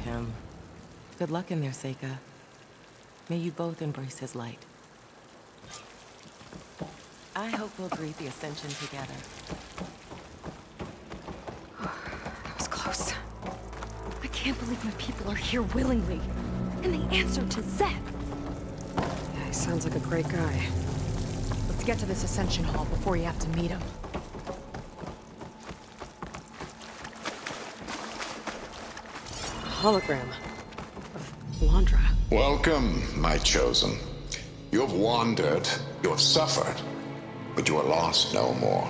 him. Good luck in there, SEYKA. May you both embrace his light. I hope we'll greet the Ascension together. That was close. I can't believe my people are here willingly. And they answered to Zeth. Yeah, he sounds like a great guy. Let's get to this Ascension Hall before you have to meet him. A hologram of Landra. Welcome, my chosen. You have wandered, you have suffered, but you are lost no more.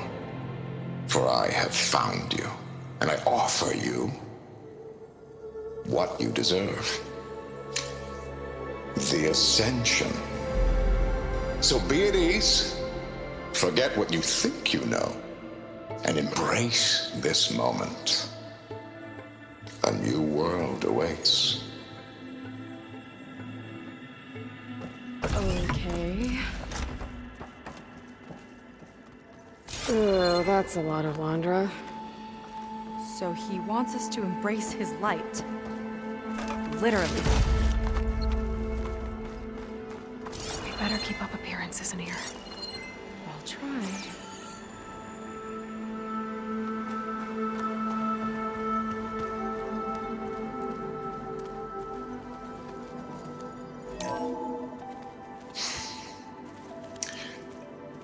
For I have found you, and I offer you what you deserve. The Ascension. So be at ease, forget what you think you know, and embrace this moment. A new world awaits. Okay. Oh, that's a lot of Landra. So he wants us to embrace his light. Literally. We better keep up appearances in here. I'll try.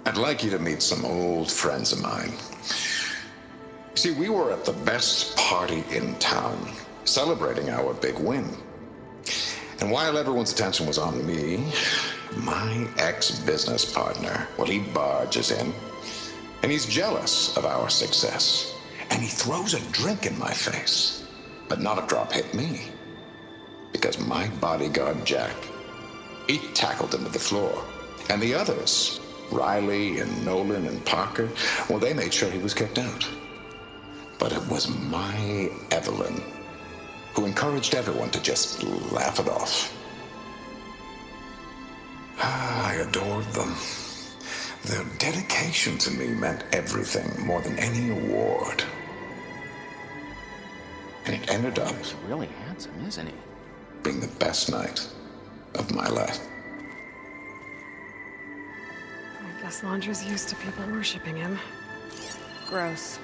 I'd like you to meet some old friends of mine. See, we were at the best party in town, celebrating our big win. And while everyone's attention was on me, my ex-business partner, well, he barges in, and he's jealous of our success. And he throws a drink in my face, but not a drop hit me. Because my bodyguard, Jack, he tackled him to the floor. And the others, Riley and Nolan and Parker, well, they made sure he was kicked out. But it was my Evelyn who encouraged everyone to just laugh it off. I adored them. Their dedication to me meant everything, more than any award. And it ended up He's really handsome, isn't he? being the best night of my life. I guess Landra's used to people worshipping him. Gross.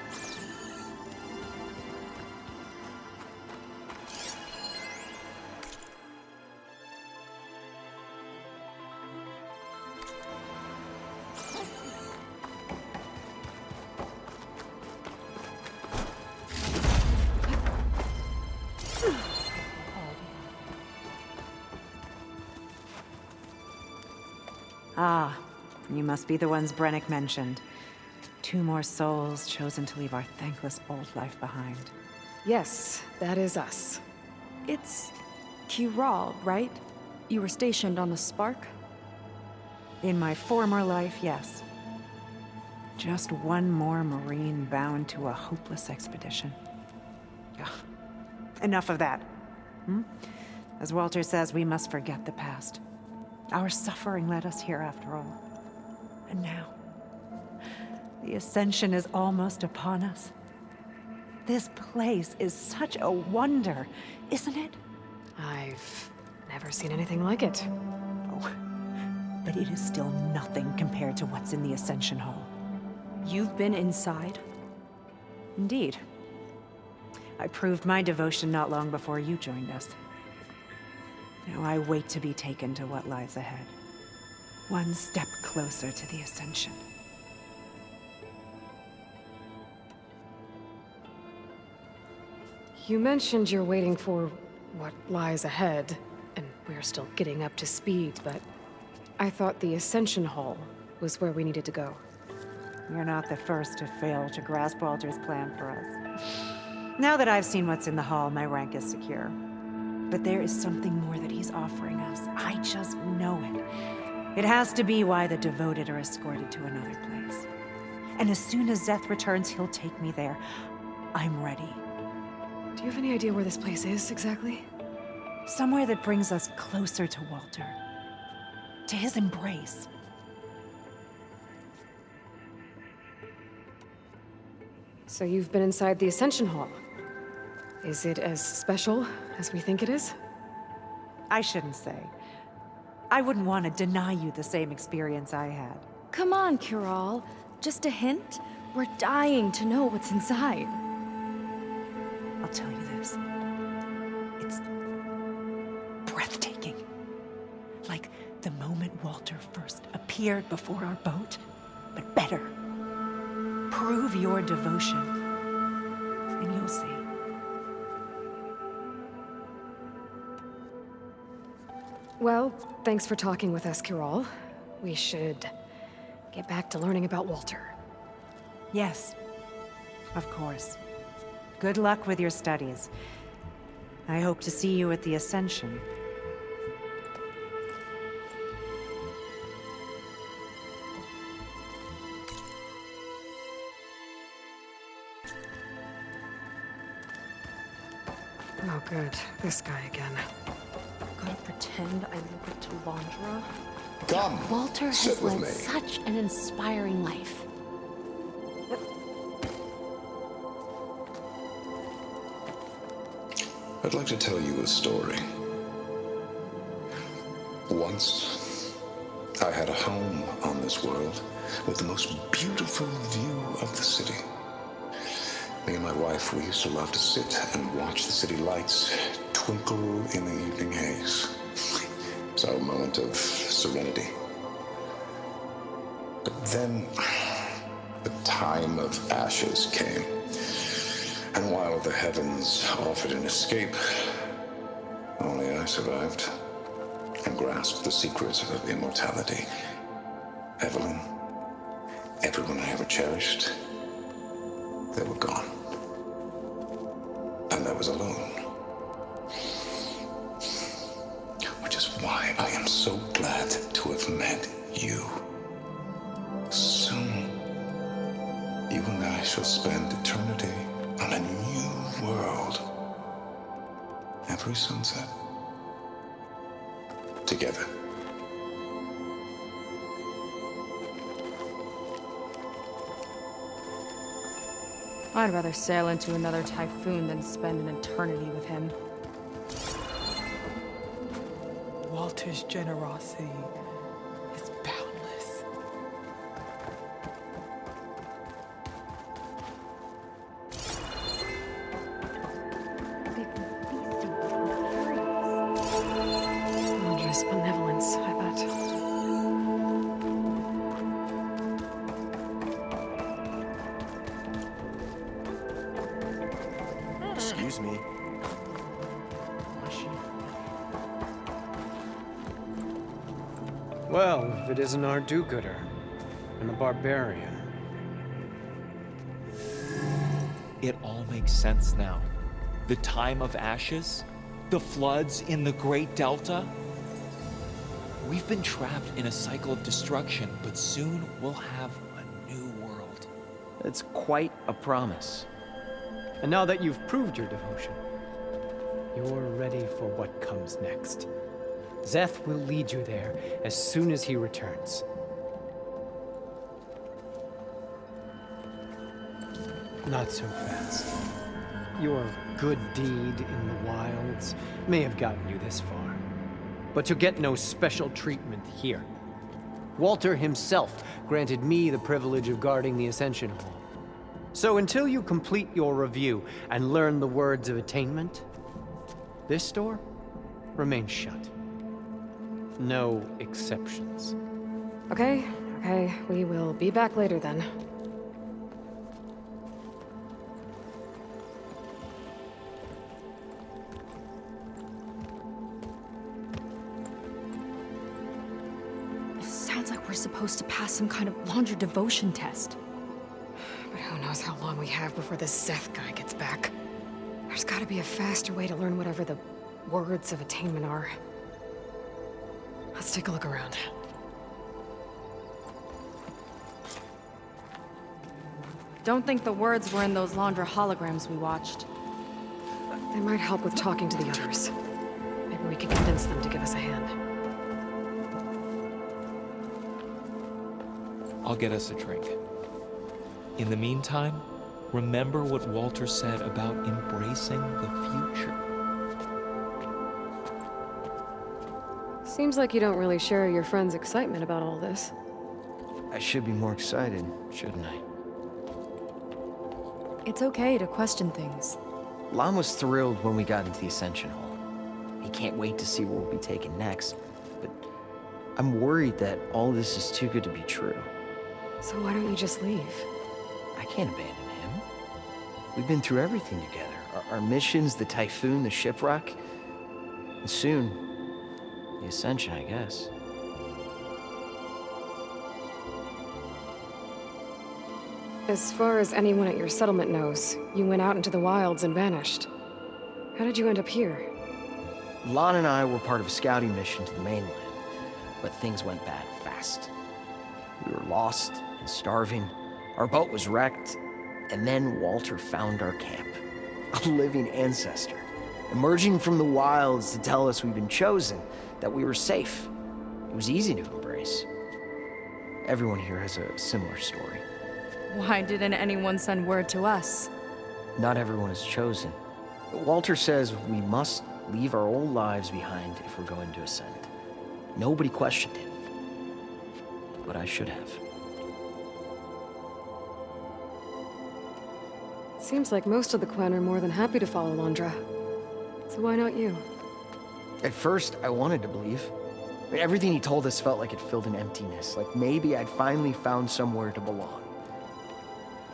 Ah, you must be the ones Brennick mentioned. 2 more souls chosen to leave our thankless old life behind. Yes, that is us. It's Kiral, right? You were stationed on the Spark? In my former life, yes. Just one more Marine bound to a hopeless expedition. Ugh. Enough of that. As Walter says, we must forget the past. Our suffering led us here after all. And now, the Ascension is almost upon us. This place is such a wonder, isn't it? I've never seen anything like it. Oh, but it is still nothing compared to what's in the Ascension Hall. You've been inside? Indeed. I proved my devotion not long before you joined us. Now I wait to be taken to what lies ahead. One step closer to the Ascension. You mentioned you're waiting for what lies ahead, and we're still getting up to speed, but I thought the Ascension Hall was where we needed to go. You're not the first to fail to grasp Walter's plan for us. Now that I've seen what's in the hall, my rank is secure. But there is something more that he's offering us. I just know it. It has to be why the devoted are escorted to another place. And as soon as Zeth returns, he'll take me there. I'm ready. Do you have any idea where this place is, exactly? Somewhere that brings us closer to Walter. To his embrace. So you've been inside the Ascension Hall? Is it as special as we think it is? I shouldn't say. I wouldn't want to deny you the same experience I had. Come on, Kiral. Just a hint? We're dying to know what's inside. I'll tell you this. It's breathtaking. Like the moment Walter first appeared before our boat, but better. Prove your devotion, and you'll see. Well, thanks for talking with us, Kiral. We should get back to learning about Walter. Yes, of course. Good luck with your studies. I hope to see you at the Ascension. Oh, good. This guy again. Gotta pretend I look up to Londra. Come, Walter sit has with led me. such an inspiring life. I'd like to tell you a story. Once, I had a home on this world with the most beautiful view of the city. Me and my wife, we used to love to sit and watch the city lights twinkle in the evening haze. It's our moment of serenity. But then, the time of ashes came. And while the heavens offered an escape, only I survived and grasped the secrets of immortality. Evelyn, everyone I ever cherished, they were gone. And I was alone. Which is why I am so glad to have met you. Soon, you and I shall spend eternity on a new world. Every sunset. Together. I'd rather sail into another typhoon than spend an eternity with him. Walter's generosity is boundless. They've been feasting on furious. Londra's benevolence, I bet. Excuse me. Well, if it isn't our do-gooder and a barbarian. It all makes sense now. The time of ashes, the floods in the Great Delta. We've been trapped in a cycle of destruction, but soon we'll have a new world. It's quite a promise. And now that you've proved your devotion, you're ready for what comes next. Zeth will lead you there as soon as he returns. Not so fast. Your good deed in the wilds may have gotten you this far, but you'll get no special treatment here. Walter himself granted me the privilege of guarding the Ascension Hall. So until you complete your review and learn the words of attainment, this door remains shut. No exceptions. Okay, we will be back later then. It sounds like we're supposed to pass some kind of Londra devotion test. But who knows how long we have before this Zeth guy gets back. There's gotta be a faster way to learn whatever the words of attainment are. Let's take a look around. Don't think the words were in those Londra holograms we watched. They might help with talking to the others. Maybe we can convince them to give us a hand. I'll get us a drink. In the meantime, remember what Walter said about embracing the Seems like you don't really share your friend's excitement about all this. I should be more excited, shouldn't I? It's okay to question things. Lon was thrilled when we got into the Ascension Hall. He can't wait to see where we'll be taken next, but I'm worried that all this is too good to be true. So why don't you just leave? I can't abandon him. We've been through everything together. Our missions, the Typhoon, the shipwreck, and soon, the Ascension, I guess. As far as anyone at your settlement knows, you went out into the wilds and vanished. How did you end up here? Lon and I were part of a scouting mission to the mainland, but things went bad fast. We were lost and starving, our boat was wrecked, and then Walter found our camp. A living ancestor, emerging from the wilds to tell us we'd been chosen, that we were safe. It was easy to embrace. Everyone here has a similar story. Why didn't anyone send word to us? Not everyone is chosen. Walter says we must leave our old lives behind if we're going to ascend. Nobody questioned it. But I should have. Seems like most of the clan are more than happy to follow Londra. So why not you? At first, I wanted to believe. I mean, everything he told us felt like it filled an emptiness, like maybe I'd finally found somewhere to belong.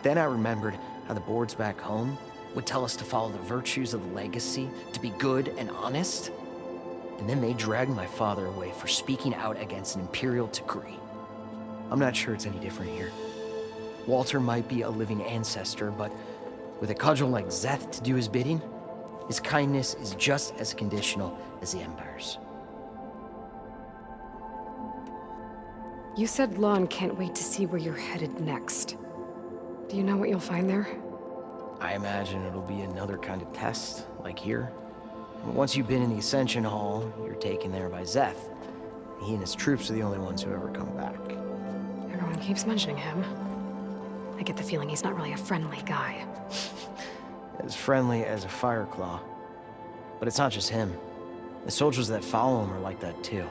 Then I remembered how the boards back home would tell us to follow the virtues of the legacy, to be good and honest. And then they dragged my father away for speaking out against an imperial decree. I'm not sure it's any different here. Walter might be a living ancestor, but with a cudgel like Szeth to do his bidding, his kindness is just as conditional as the Empire's. You said Lon can't wait to see where you're headed next. Do you know what you'll find there? I imagine it'll be another kind of test, like here. Once you've been in the Ascension Hall, you're taken there by Szeth. He and his troops are the only ones who ever come back. Everyone keeps mentioning him. I get the feeling he's not really a friendly guy. As friendly as a Fireclaw. But it's not just him. The soldiers that follow him are like that too.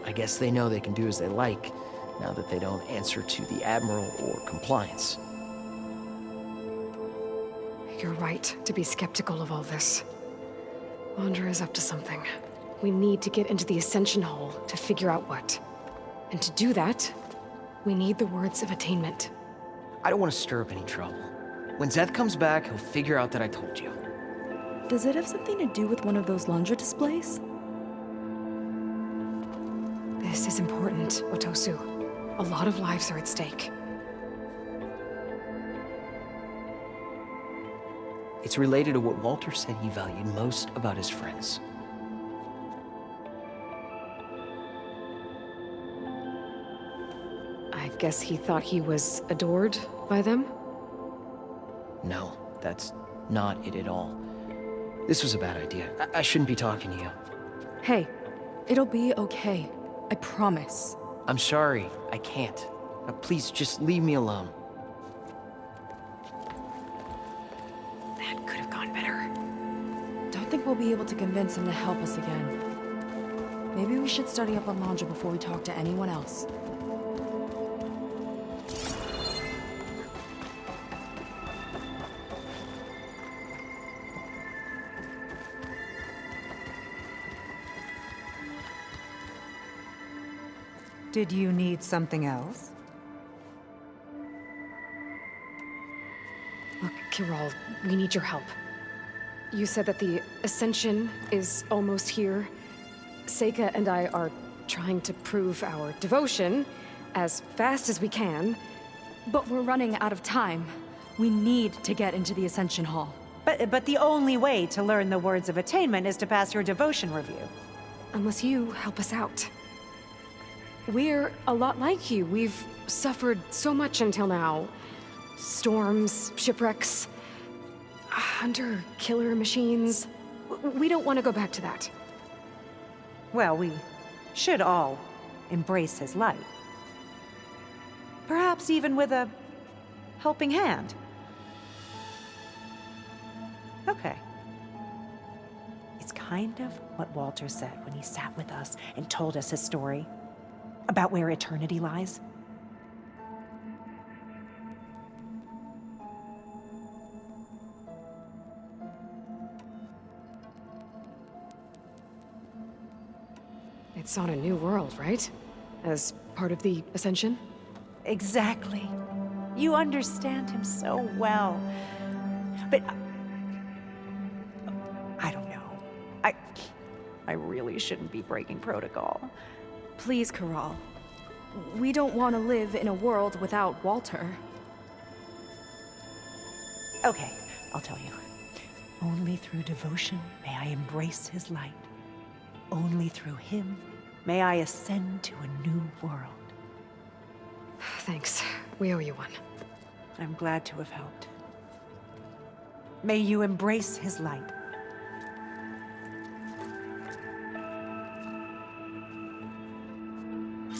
I guess they know they can do as they like, now that they don't answer to the Admiral or compliance. You're right to be skeptical of all this. Londra is up to something. We need to get into the Ascension Hall to figure out what. And to do that, we need the words of attainment. I don't want to stir up any trouble. When Szeth comes back, he'll figure out that I told you. Does it have something to do with one of those Londra displays? This is important, Otosu. A lot of lives are at stake. It's related to what Walter said he valued most about his friends. I guess he thought he was adored by them? No, that's not it at all. This was a bad idea. I shouldn't be talking to you. Hey, it'll be okay. I promise. I'm sorry, I can't. Please, just leave me alone. That could have gone better. Don't think we'll be able to convince him to help us again. Maybe we should study up on Londra before we talk to anyone else. Did you need something else? Look, Kirol, we need your help. You said that the Ascension is almost here. SEYKA and I are trying to prove our devotion as fast as we can. But we're running out of time. We need to get into the Ascension Hall. But the only way to learn the words of attainment is to pass your devotion review. Unless you help us out. We're a lot like you. We've suffered so much until now. Storms, shipwrecks, hunter-killer machines. We don't want to go back to that. Well, we should all embrace his light. Perhaps even with a helping hand. Okay. It's kind kind of what Walter said when he sat with us and told us his story about where eternity lies. It's on a new world, right? As part of the Ascension? Exactly. You understand him so well. But I don't know. I really shouldn't be breaking protocol. Please, Corral. We don't want to live in a world without Walter. Okay, I'll tell you. Only through devotion may I embrace his light. Only through him may I ascend to a new world. Thanks. We owe you one. I'm glad to have helped. May you embrace his light.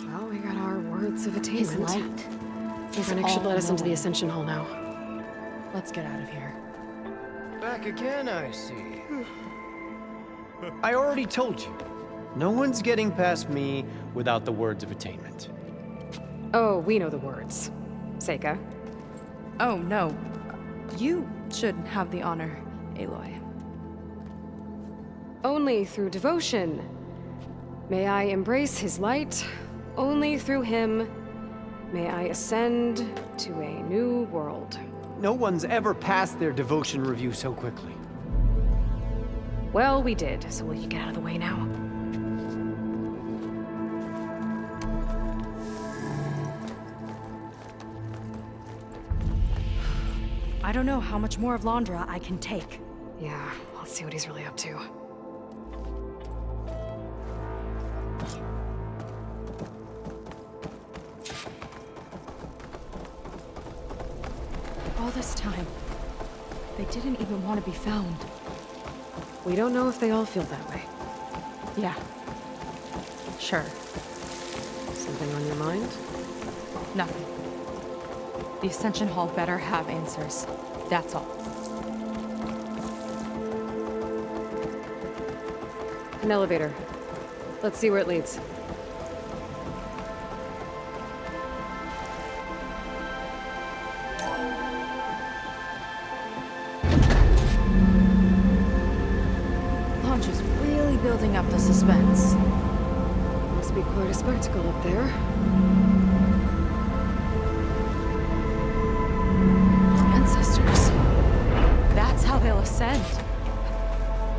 Well, we got our words of His attainment. light. Krennic should let us into the all-knowing. Ascension Hall now. Let's get out of here. Back again, I see. I already told you. No one's getting past me without the words of attainment. Oh, we know the words. SEYKA. Oh, no. You should have the honor, Aloy. Only through devotion may I embrace his light. Only through him may I ascend to a new world. No one's ever passed their devotion review so quickly. Well, we did, so will you get out of the way now? I don't know how much more of Londra I can take. Yeah, let's see what he's really up to. All this time, they didn't even want to be found. We don't know if they all feel that way. Yeah. Sure. Something on your mind? Nothing. The Ascension Hall better have answers. That's all. An elevator. Let's see where it leads. Launch is really building up the suspense. Must be quite a spectacle up there. Ancestors. That's how they'll ascend.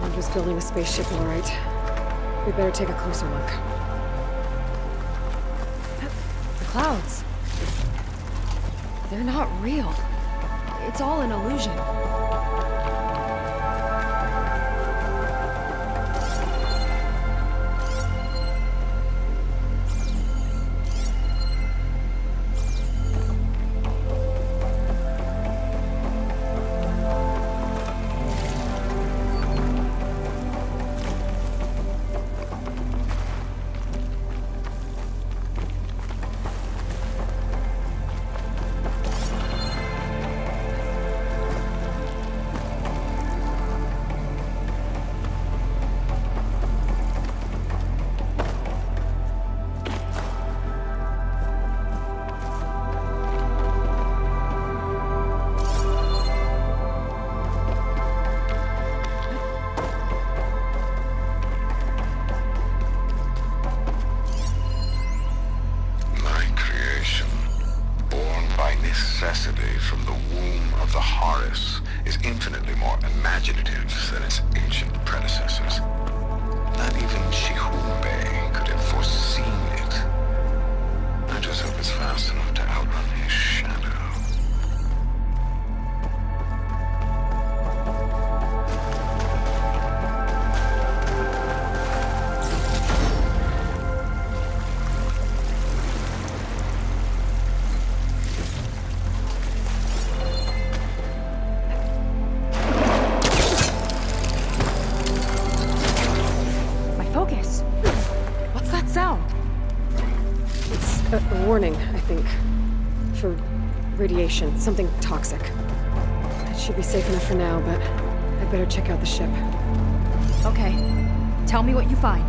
I'm just building a spaceship, all right. We better take a closer look. The clouds. They're not real. It's all an illusion. necessity from the womb of the SHORES is infinitely more imaginative than its ancient predecessors. Not even Chihumbe could have foreseen it. I just hope it's fast enough to outrun his shadow. A warning, I think. For radiation, something toxic. It should be safe enough for now, but I'd better check out the ship. Okay. Tell me what you find.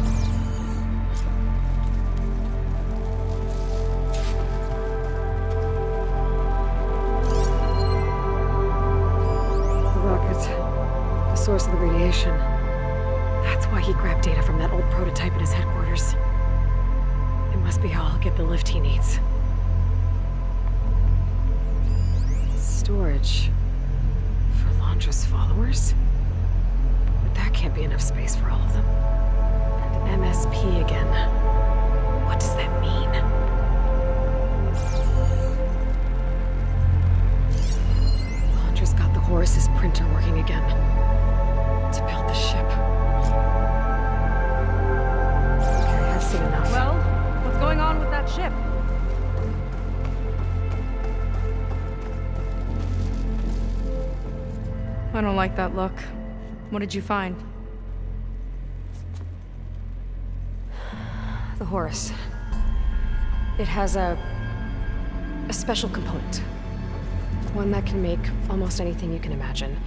The rocket. The source of the radiation. That's why he grabbed data from that old prototype in his headquarters. It must be how he'll get the lift he needs. Storage. For Londra's followers? But that can't be enough space for all of them. And MSP again. What does that mean? Londra's got the Horus's printer working again. To build the ship. Okay, I've seen enough. Well, what's going on with that ship? I don't like that look. What did you find? The Horus. It has a special component. One that can make almost anything you can imagine.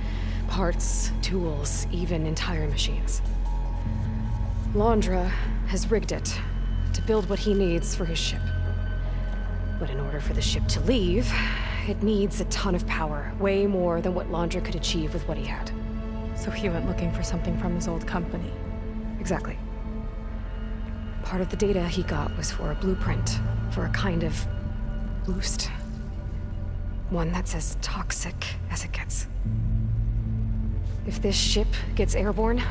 Parts, tools, even entire machines. Londra has rigged it to build what he needs for his ship. But in order for the ship to leave, it needs a ton of power, way more than what Londra could achieve with what he had. So he went looking for something from his old company. Exactly. Part of the data he got was for a blueprint, for a kind of boost. One that's as toxic as it gets. If this ship gets airborne,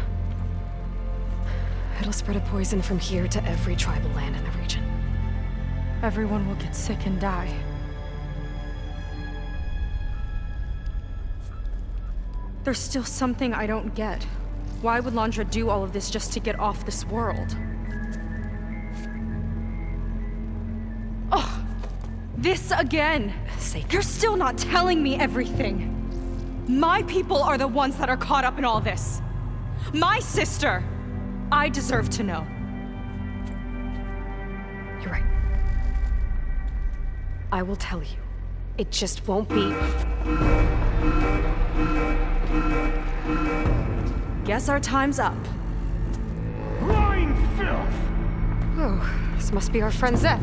it'll spread a poison from here to every tribal land in the region. Everyone will get sick and die. There's still something I don't get. Why would Londra do all of this just to get off this world? Oh, this again! SEYKA. You're still not telling me everything. My people are the ones that are caught up in all this. My sister! I deserve to know. You're right. I will tell you. It just won't be... Guess our time's up. Blind filth! Oh, this must be our friend Zeth.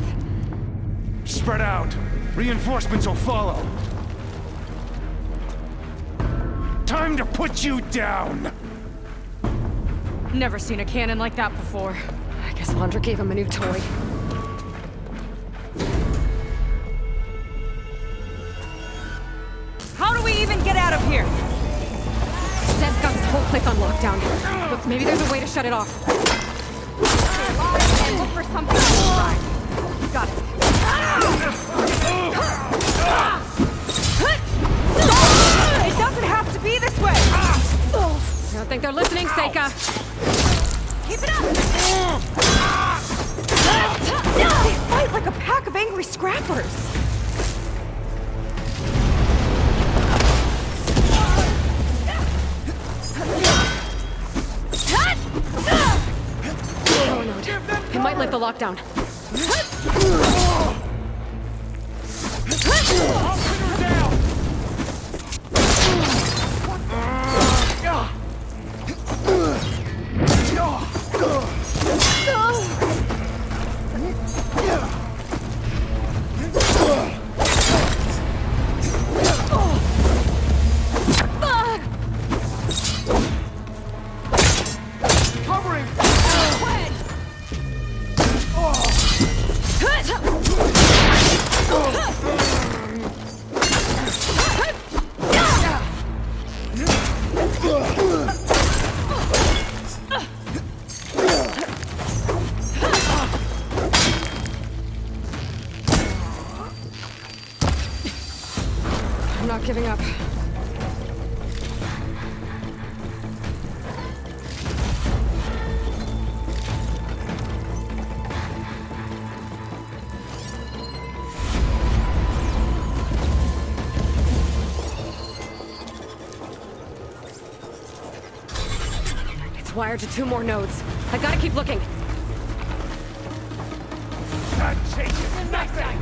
Spread out. Reinforcements will follow. Time to put you down! Never seen a cannon like that before. I guess Londra gave him a new toy. How do we even get out of here? Zed's got this whole place on lockdown. Look, maybe there's a way to shut it off. And look for something on the side. Got it. It doesn't have to be this way! I don't think they're listening, SEYKA. Keep it up! They fight like a pack of angry scrappers! It might lift the lockdown. I'm not giving up. It's wired to 2 more nodes. I gotta keep looking. That changes nothing!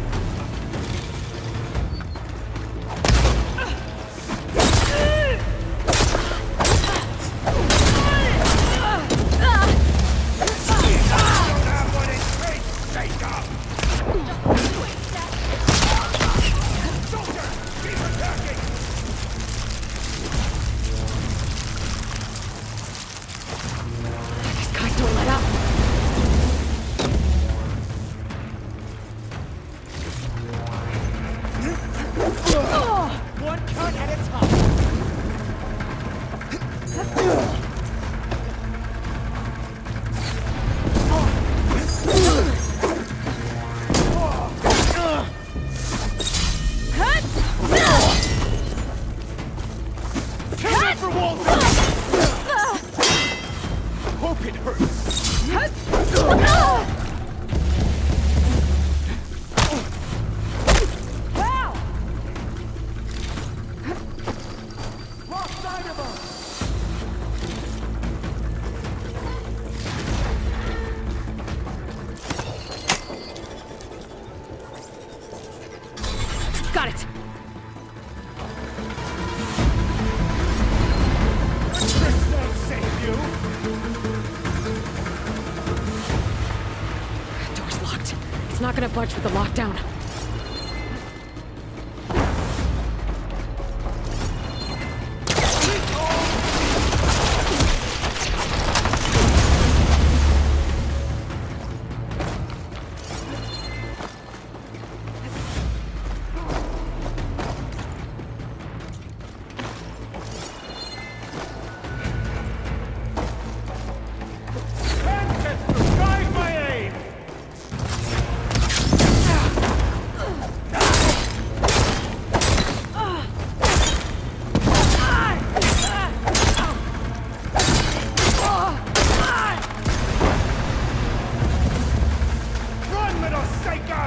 not gonna budge with the lockdown. Guide my aim! Run, little SEYKA!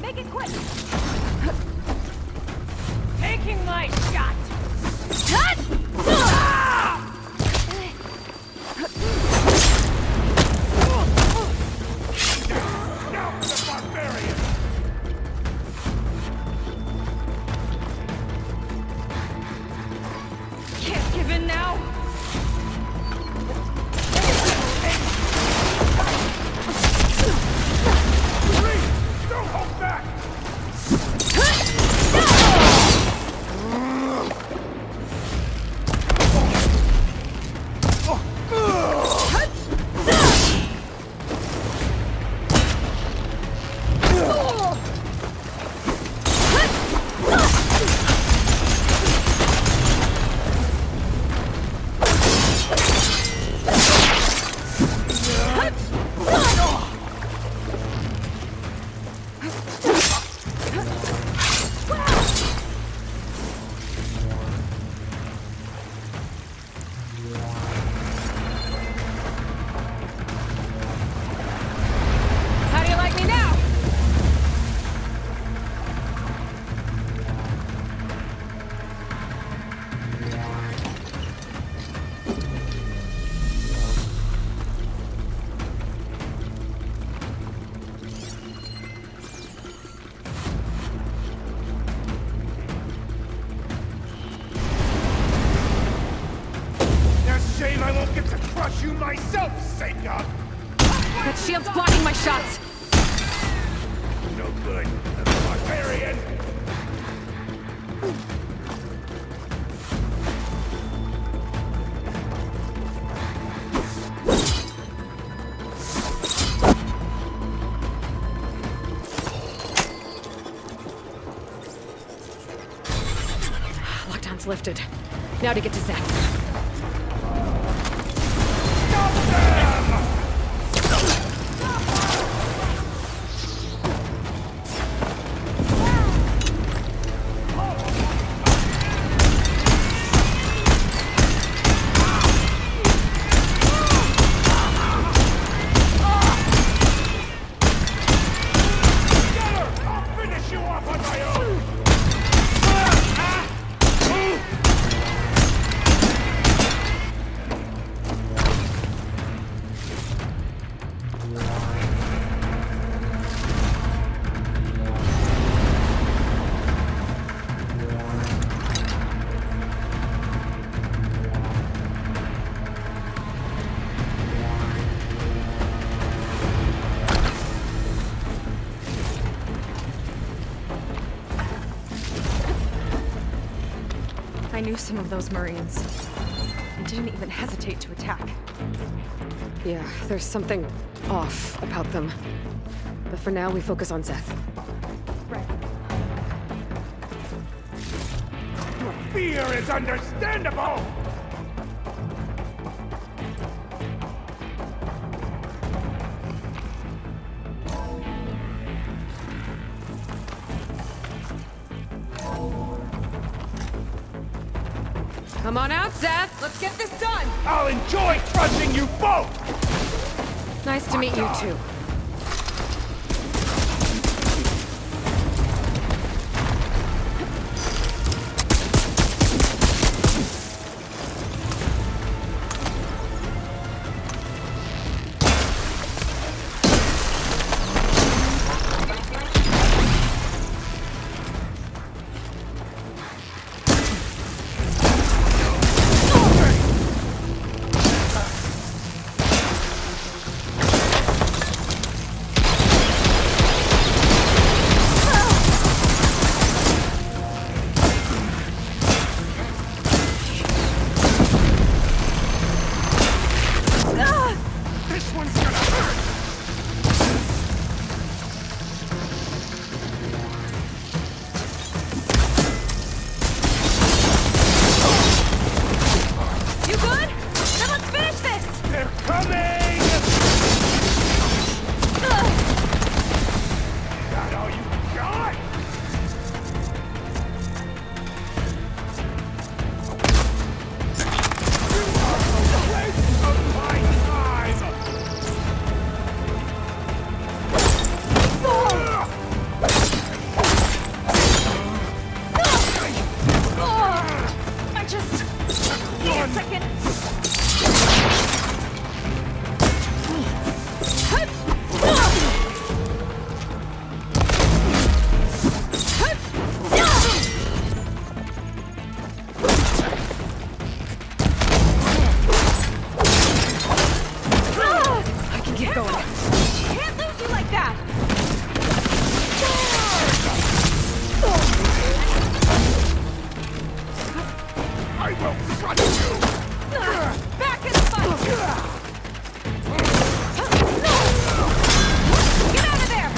Make it quick! Taking my shot! Now for the barbarian! Can't give in now! Don't hold back! How do you like me now? It's a shame I won't get to crush you myself, SEYKA! That shield's blocking my shots! No good, the barbarian! Lockdown's lifted. Now to get to Zeth. I'll finish you off on my own! I knew some of those Marines. I didn't even hesitate to attack. Yeah, there's something off about them. But for now, we focus on Zeth. Your fear is understandable! Come on out, Zeth! Let's get this done! I'll enjoy crushing you both! Nice to meet you, too. me a second! I can keep going. Can't lose you like that! I will crush you! Back in the fight! Get out of there!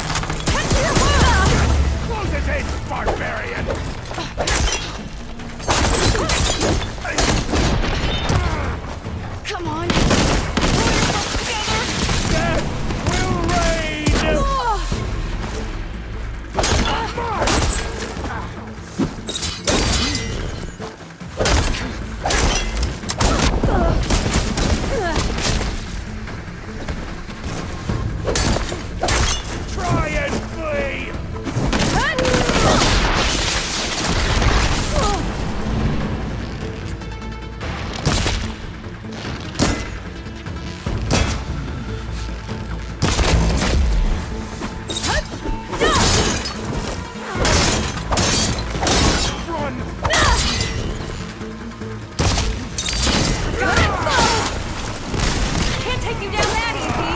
Head to your wall! Close his head, barbarian! Come on! Pull yourself together! Death will reign! Try and flee! Run! Can't take you down that easy!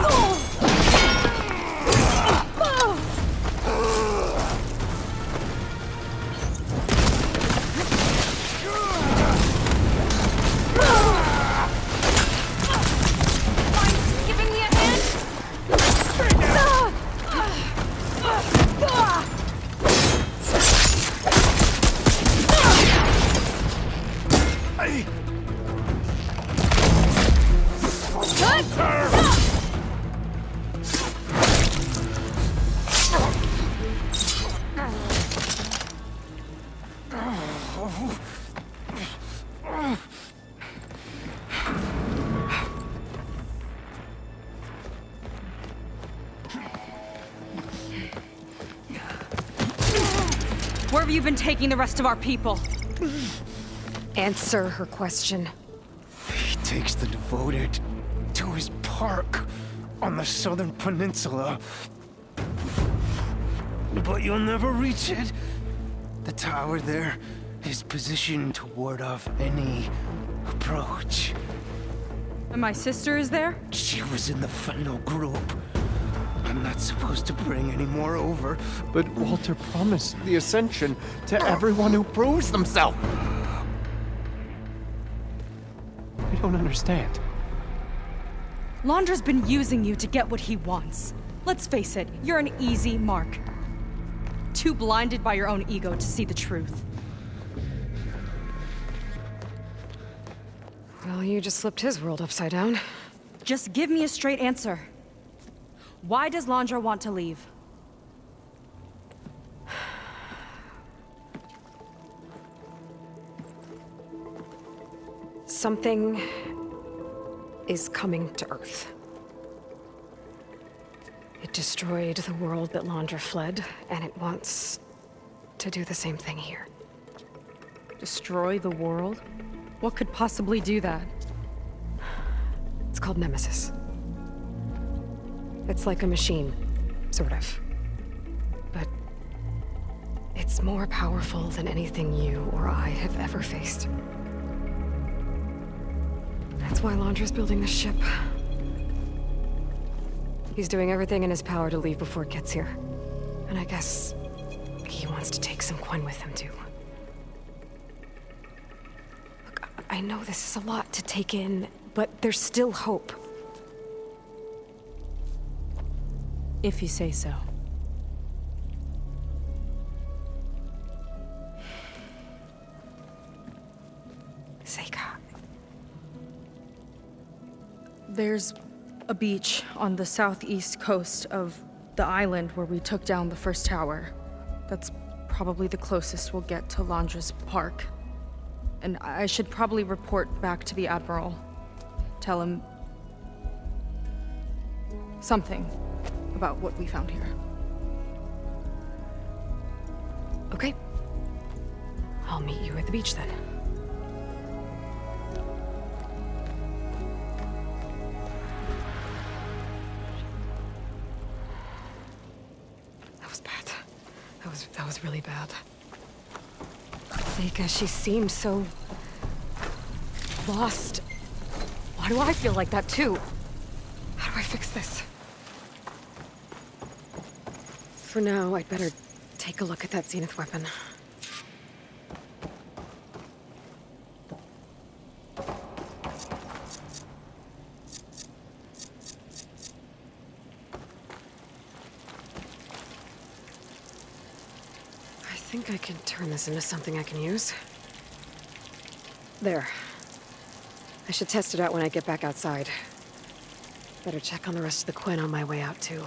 Mind giving me a hand? Where have you been taking the rest of our people? Answer her question. He takes the devoted to his park on the southern peninsula. But you'll never reach it. The tower there is positioned to ward off any approach. And my sister is there? She was in the final group. I'm not supposed to bring any more over. But Walter promised the Ascension to everyone who proves themselves. I don't understand. Londra's been using you to get what he wants. Let's face it, you're an easy mark. Too blinded by your own ego to see the truth. Well, you just flipped his world upside down. Just give me a straight answer. Why does Londra want to leave? Something is coming to Earth. It destroyed the world that Londra fled, and it wants to do the same thing here. Destroy the world? What could possibly do that? It's called Nemesis. It's like a machine, sort of. But it's more powerful than anything you or I have ever faced. That's why Londra's building this ship. He's doing everything in his power to leave before it gets here. And I guess he wants to take some Quen with him, too. Look, I know this is a lot to take in, but there's still hope. If you say so. SEYKA. There's a beach on the southeast coast of the island where we took down the first tower. That's probably the closest we'll get to Londra's park. And I should probably report back to the Admiral. Tell him something about what we found here. Okay. I'll meet you at the beach then. was bad. That was really bad. Seyka, she seemed so... lost. Why do I feel like that too? How do I fix this? For now, I'd better take a look at that Zenith weapon. I think I can turn this into something I can use. There. I should test it out when I get back outside. Better check on the rest of the Quinn on my way out, too.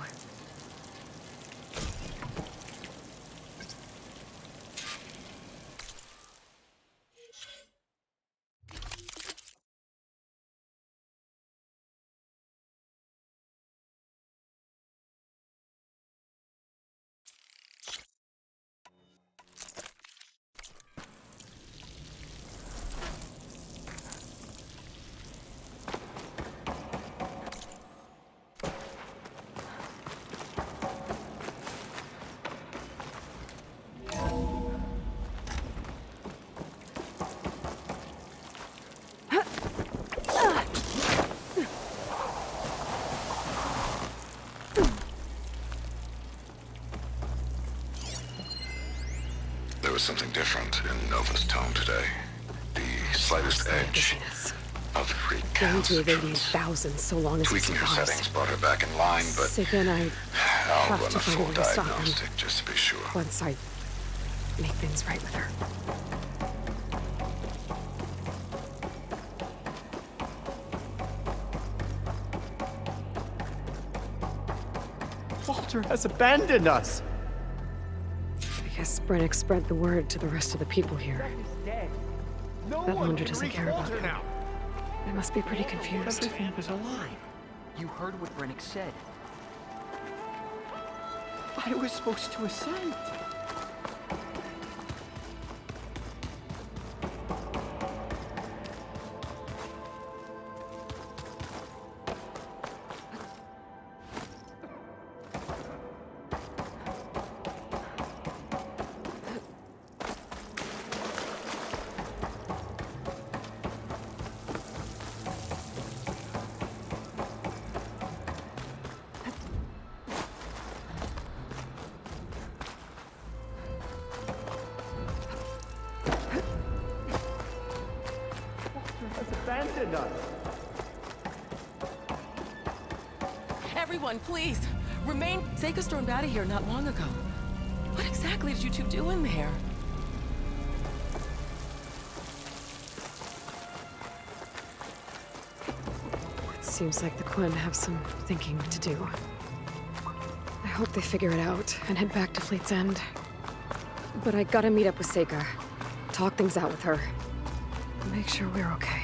There was something different in Nova's tone today. The slightest edge of Going to evade recalcitrance. these thousands so long as Tweaking her settings brought her back in line, but Seyka and I I'll have run to a find a full way to stop him. diagnostic just to be sure. Once I make things right with her. Walter has abandoned us. I guess Brennick spread the word to the rest of the people here. No That one Laundra can doesn't reach care about Walter her. now. They must be pretty confused. Everything was a lie. You heard what Brennick said. I was supposed to ascend. Abandoned us. Everyone, please! Remain... Seyka stormed out of here not long ago. What exactly did you two do in there? It seems like the Quinn have some thinking to do. I hope they figure it out and head back to Fleet's End. But I gotta meet up with Seyka. Talk things out with her. Make sure we're okay.